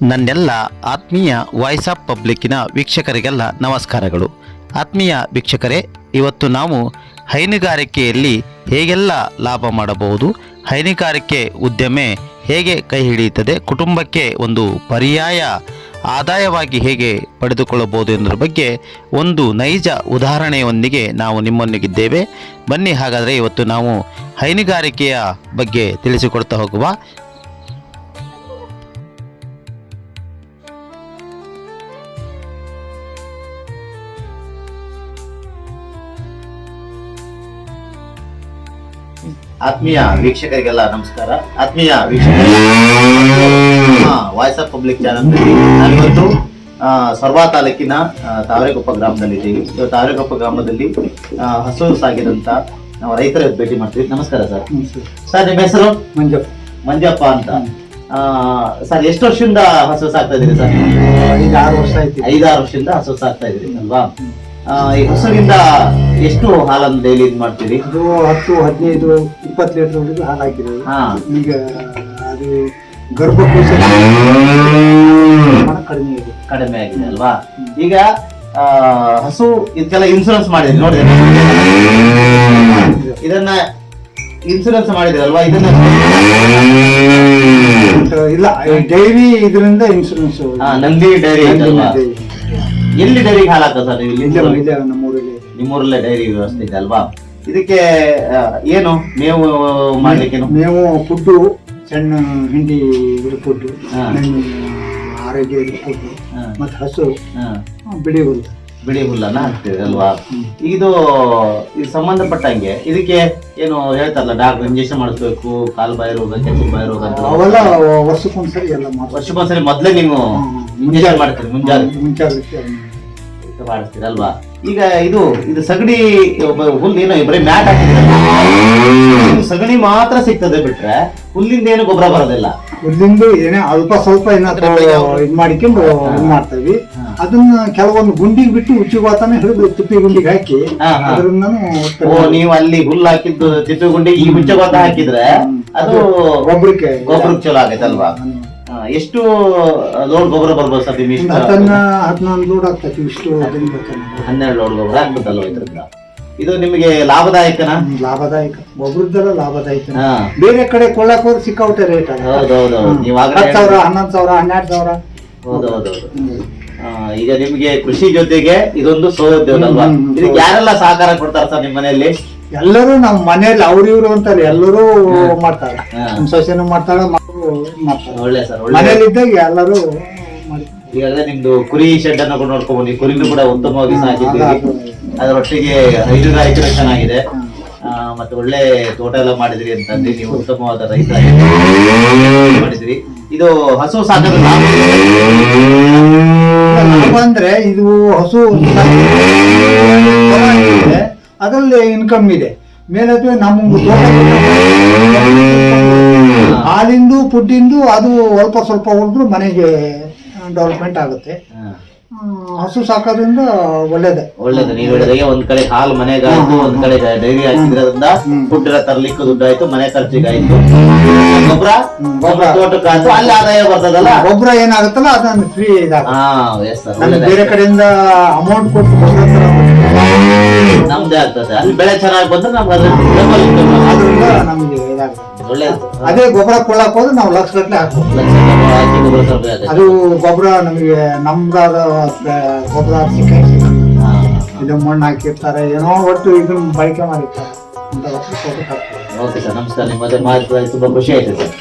ನನ್ನೆಲ್ಲ ಆತ್ಮೀಯ voice of ಪಬ್ಲಿಕ್ಕಿನ ವೀಕ್ಷಕರಿಗೆಲ್ಲ ನಮಸ್ಕಾರಗಳು. ಆತ್ಮೀಯ ವೀಕ್ಷಕರೇ, ಇವತ್ತು ನಾವು ಹೈನುಗಾರಿಕೆಯಲ್ಲಿ ಹೇಗೆಲ್ಲ ಲಾಭ ಮಾಡಬಹುದು, ಹೈನುಗಾರಿಕೆ ಉದ್ಯಮ ಹೇಗೆ ಕೈ ಹಿಡಿಯುತ್ತದೆ, ಕುಟುಂಬಕ್ಕೆ ಒಂದು ಪರ್ಯಾಯ ಆದಾಯವಾಗಿ ಹೇಗೆ ಪಡೆದುಕೊಳ್ಳಬಹುದು ಎನ್ನುವ ಬಗ್ಗೆ ಒಂದು ನೈಜ ಉದಾಹರಣೆಯೊಂದಿಗೆ ನಾವು ನಿಮ್ಮೊಂದಿಗಿದ್ದೇವೆ. ಬನ್ನಿ, ಹಾಗಾದರೆ ಇವತ್ತು ನಾವು ಹೈನುಗಾರಿಕೆಯ ಬಗ್ಗೆ ತಿಳಿಸಿಕೊಡ್ತಾ ಹೋಗುವ. ಆತ್ಮೀಯ ವೀಕ್ಷಕರಿಗೆಲ್ಲ ನಮಸ್ಕಾರ. ಆತ್ಮೀಯ ವೀಕ್ಷಕರಿಗೆ ವಾಯ್ಸ್ ಆಫ್ ಪಬ್ಲಿಕ್ ಚಾನಲ್ ನಾವಿವತ್ತು ಸೊರಬ ತಾಲೂಕಿನ ತಾವರೆಕೊಪ್ಪ ಗ್ರಾಮದಲ್ಲಿದ್ದೀವಿ. ತಾವರೆಕೊಪ್ಪ ಗ್ರಾಮದಲ್ಲಿ ಹಸು ಸಾಗಿದಂತ ನಾವು ರೈತರ ಭೇಟಿ ಮಾಡ್ತೀವಿ. ನಮಸ್ಕಾರ ಸರ್. ಸರ್, ನಿಮ್ಮ ಹೆಸರು? ಮಂಜಪ್ಪ ಅಂತ. ಸರ್, ಎಷ್ಟು ವರ್ಷದಿಂದ ಹಸು ಸಾಕ್ತಾ ಇದ್ದೀರಿ ಸರ್? 5-6 ವರ್ಷ ಆಯ್ತು. 5-6 ವರ್ಷದಿಂದ ಹಸು ಸಾಕ್ತಾ ಇದ್ದೀರಿ ಅಲ್ವಾ? ಈ ಹಸುವಿಂದ ಎಷ್ಟು ಹಾಲನ್ನು ಡೈಲಿ ಇದು ಮಾಡ್ತೀರಿ? ಅದು 10, 15, 20 ಲೀಟರ್ ಹಾಲು ಹಾಕಿದ್ದೀವಿ. ಈಗ ಅದು ಗರ್ಭಕೋಶ ಕಡಿಮೆ ಆಗಿದೆ ಅಲ್ವಾ? ಈಗ ಹಸು ಇದಕ್ಕೆಲ್ಲ ಇನ್ಸೂರೆನ್ಸ್ ಮಾಡಿದ್ರಿ ನೋಡಿದ್ರೆ, ಇದನ್ನ ಇನ್ಸೂರೆನ್ಸ್ ಮಾಡಿದ್ರಿ ಅಲ್ವಾ? ಇದನ್ನ ಇಲ್ಲ, ಡೈರಿ ಇದರಿಂದ ಇನ್ಸೂರೆನ್ಸ್. ನಂದಿ ಡೈರಿ ಎಲ್ಲಿ ಡೈರಿಗೆ ಹಾಲು ಹಾಕ ಸರ್? ನಮ್ಮೂರಲ್ಲಿ. ನಿಮ್ಮೂರಲ್ಲೇ ಡೈರಿ ವ್ಯವಸ್ಥೆ ಇದೆ ಅಲ್ವಾ? ಇದಕ್ಕೆ ಏನು ಮೇವು ಮಾಡ್ಲಿಕ್ಕೆ? ಮೇವು, ಫುಡ್ಡು, ಸಣ್ಣ ಹಿಂಡಿ ಫುಡ್ಡು, ಆರೋಗ್ಯ ಫುಡ್ಡು, ಮತ್ತೆ ಹಸು, ಬಿಳಿ ಹುಲ್ಲು. ಬಿಳಿ ಹುಲ್ಲನ್ನ ಹಾಕ್ತೀವಿ ಅಲ್ವಾ? ಇದು ಸಂಬಂಧಪಟ್ಟಂಗೆ ಇದಕ್ಕೆ ಏನು ಹೇಳ್ತಾರಲ್ಲ, ಡಾಕ್ಟರ್ ಇಂಜೆಕ್ಷನ್ ಮಾಡಿಸ್ಬೇಕು, ಕಾಲು ಬಾಯಿ ರೋಗ, ಕೆಂಪು ಬಾಯಿ ರೋಗ ಅಂತ ಅವೆಲ್ಲ ವರ್ಷಕ್ಕೊಂದ್ಸರಿ ಎಲ್ಲ ವರ್ಷಕ್ಕೊಂದ್ಸರಿ ಮೊದ್ಲೇ ನೀವು ಇಂಜೆಕ್ಷನ್ ಮಾಡ್ತೀರಿ, ಮುಂಜಾಗ್ರತೆ ಮಾಡಿಸ್ತೀರಲ್ವಾ? ಈಗ ಇದು ಸಗಣಿ ಹುಲ್ಲು ಏನೋ ಬರೀ ಮ್ಯಾಟ್ ಹಾಕಿದ್ರೆ ಸಗಣಿ ಮಾತ್ರ ಸಿಗ್ತದೆ, ಬಿಟ್ರೆ ಹುಲ್ಲಿಂದ ಏನು ಗೊಬ್ಬರ ಬರೋದಿಲ್ಲ. ಹುಲ್ಲಿಂದ ಏನೇ ಅಲ್ಪ ಸ್ವಲ್ಪ ಏನಾದ್ರು ಇದ್ ಮಾಡಿಕೊಂಡು ಇದ್ ಮಾಡ್ತೀವಿ. ಅದನ್ನ ಕೆಲವೊಂದು ಗುಂಡಿಗೆ ಬಿಟ್ಟು ಉಚ್ಚಿಗೋತಾನೆ ಹಿಡಿದು ತಿಪ್ಪಿ ಗುಂಡಿಗೆ ಹಾಕಿ ಅದ್ರಿಂದ ನೀವು ಅಲ್ಲಿ ಹುಲ್ಲು ಹಾಕಿದ್ದು ತಿಪ್ಪಿ ಗುಂಡಿಗೆ ಈ ಹುಚ್ಚಗೋತ ಹಾಕಿದ್ರೆ ಅದು ಗೊಬ್ಬರಕ್ಕೆ ಚಲೋ ಆಗೈತಲ್ವಾ? ಎಷ್ಟು ಲೋಡ್ ಗೊಬ್ಬರ ಬರ್ಬೋದು ಸರ್? 11 ಲೋಡ್ ಆಗ್ತೈತಿ. ಇಷ್ಟು 12 ಲೋಡ್ ಗೊಬ್ಬರ ಆಗ್ತದಲ್ವ ಇದರಿಂದ? ಇದು ನಿಮಗೆ ಲಾಭದಾಯಕನಾ? ಲಾಭದಾಯಕ, ಗೊಬ್ಬರದ್ದೆಲ್ಲ ಲಾಭದಾಯಕ. ಬೇರೆ ಕಡೆ ಕೊಳ್ಳಕ್ ಹೋದ್ರೆ ಸಿಕ್ಕಾಪಟ್ಟೆ ರೇಟ್. ಹೌದೌದು. ನೀವು 10,000, 11,000, 12,000. ಹೌದೌದು. ಈಗ ನಿಮ್ಗೆ ಕೃಷಿ ಜೊತೆಗೆ ಇದೊಂದು ಸೌಲಭ್ಯ ಅಲ್ವಾ? ಇದಕ್ಕೆ ಯಾರೆಲ್ಲ ಸಹಕಾರ ಕೊಡ್ತಾರ ಸರ್ ನಿಮ್ಮ ಮನೆಯಲ್ಲಿ? ಎಲ್ಲರೂ ನಮ್ಮ ಮನೆಯಲ್ಲಿ ಅವ್ರಿವ್ರು ಅಂತಾರೆ, ಎಲ್ಲರೂ ಮಾಡ್ತಾರೆ. ನಮ್ಮ ಸೊಸೆನೂ ಮಾಡ್ತಾಳೆ, ಮಕ್ಕಳು ಮಾಡ್ತಾರೆ. ಒಳ್ಳೆ ಸರ್, ಮನೇಲಿ ಇದ್ದಾಗ ಎಲ್ಲರೂ. ಈಗಾಗಲೇ ನಿಮ್ದು ಕುರಿ ಶೆಡ್ ಅನ್ನು ಕೂಡ ನೋಡ್ಕೊಂಡ್ಬಂದಿ, ಕುರಿನೂ ಕೂಡ ಉತ್ತಮವಾಗಿ ಸಾಕಿದ್ದೀರಿ, ಅದರೊಟ್ಟಿಗೆ ಹೈನುಗಾರಿಕೆ ಚೆನ್ನಾಗಿದೆ, ಮತ್ತೆ ಒಳ್ಳೆ ತೋಟ ಎಲ್ಲ ಮಾಡಿದ್ರಿ ಅಂತಂದ್ರೆ ನೀವು ಉತ್ತಮವಾದ ರೈತ ಮಾಡಿದ್ರಿ. ಇದು ಹಸು ಸಾಕದ ಲಾಭ ಅಂದ್ರೆ ಇದು ಹಸು ಅದರಲ್ಲಿ ಇನ್ಕಮ್ ಇದೆ. ಮೇಲೆ ನಮ್ಮ ಹಾಲಿಂದು ಫುಡ್ಡಿಂದು ಅದು ಅಲ್ಪ ಸ್ವಲ್ಪ ಉಳಿದ್ರು ಮನೆಗೆ ಡೆವಲಪ್ಮೆಂಟ್ ಆಗುತ್ತೆ. ಹಸು ಸಾಕೋದ್ರಿಂದ ಒಳ್ಳೇದೇ. ನೀವು ಹೇಳಿದಾಗೆ ಒಂದ್ ಕಡೆ ಹಾಲು ಮನೆಗಾಯ್ತು, ಒಂದ್ ಕಡೆ ಡೈರಿ ಹಾಕಿದ್ರಿಂದ ಫುಡ್ ತರ್ಲಿಕ್ಕೆ ದುಡ್ಡು ಆಯ್ತು, ಮನೆ ಖರ್ಚಿಗಾಯ್ತು, ಗೊಬ್ಬರ ತೋಟಕ್ಕಾಯ್ತು, ಅಲ್ಲಿ ಆದಾಯ ಬರ್ತದಲ್ಲ. ಗೊಬ್ಬರ ಏನಾಗುತ್ತಲ್ಲ ಅದನ್ನ ಫ್ರೀ ಇದಾಗುತ್ತೆ. ಬೇರೆ ಕಡೆಯಿಂದ ಅಮೌಂಟ್ ಕೊಟ್ಟು ನಮ್ದೇ ಆಗ್ತದೆ. ಅಲ್ಲಿ ಬೆಳೆ ಚೆನ್ನಾಗಿ ಬಂದ್ರೆ ನಮ್ಗೆ ಅದರಿಂದ ನಮ್ಗೆ ಇದಾಗುತ್ತೆ. ಅದೇ ಗೊಬ್ಬರ ಕೊಳ್ಳಕ್ ಹೋದ್ರೆ ನಾವು ಲಕ್ಷ ಗಟ್ಟಲೆ ಹಾಕ್ಬೋದು. ಅದು ಗೊಬ್ಬರ ನಮಗೆ ನಮ್ದಾದ ಗೊಬ್ಬರ ಸಿಕ್ಕ ಇದು ಮಣ್ಣು ಹಾಕಿರ್ತಾರೆ, ಏನೋ ಒಟ್ಟು ಇದನ್ನ ಬಳಕೆ ಮಾಡಿರ್ತಾರೆ. ಓಕೆ ಸರ್, ನಮಸ್ಕಾರ. ನಿಮ್ಮ ಮಾಹಿತಿ ತುಂಬಾ ಖುಷಿ ಆಯ್ತು ಸರ್.